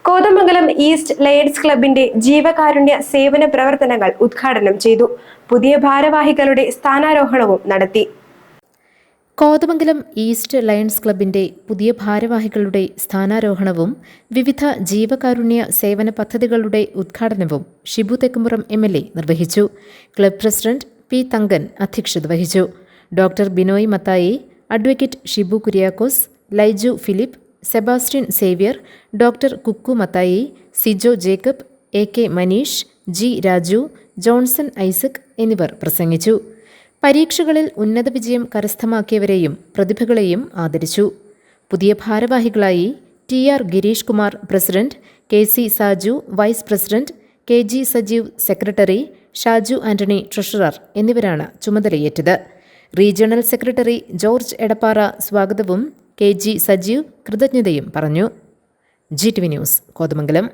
Kothamangalam east lions ക്ലബിന്റെ ജീവകാരുണ്യ സേവന പ്രവർത്തനങ്ങൾ ഉദ്ഘാടനം ചെയ്തു. പുതിയ ഭാരവാഹികളുടെ സ്ഥാനാരോഹണവും നടത്തി. കോതമംഗലം ഈസ്റ്റ് ലയൺസ് ക്ലബിന്റെ പുതിയ ഭാരവാഹികളുടെ സ്ഥാനാരോഹണവും വിവിധ ജീവകാരുണ്യ സേവന പദ്ധതികളുടെ ഉദ്ഘാടനവും ഷിബു തെക്കുംപുറം MLA നിർവഹിച്ചു. Club president P. തങ്കൻ അധ്യക്ഷത വഹിച്ചു. Doctor Binoy Mathai, advocate Shibu Kuriakose, Laiju Philip, Sebastian Xavier, doctor Kukku Mathai, Sijo Jacob, AK Maneesh, G. Raju, Johnson Isaac എന്നിവർ പ്രസംഗിച്ചു. പരീക്ഷകളിൽ ഉന്നത വിജയം കരസ്ഥമാക്കിയവരെയും പ്രതിഭകളെയും ആദരിച്ചു. പുതിയ ഭാരവാഹികളായി TR Girish Kumar president, KC Saju vice president, KG Sajeev secretary, Shaju Antony treasurer എന്നിവരാണ് ചുമതലയേറ്റത്. റീജിയണൽ സെക്രട്ടറി ജോർജ് എടപ്പാറ സ്വാഗതവും KG സജീവ് കൃതജ്ഞതയും പറഞ്ഞു. GTV news, Kothamangalam.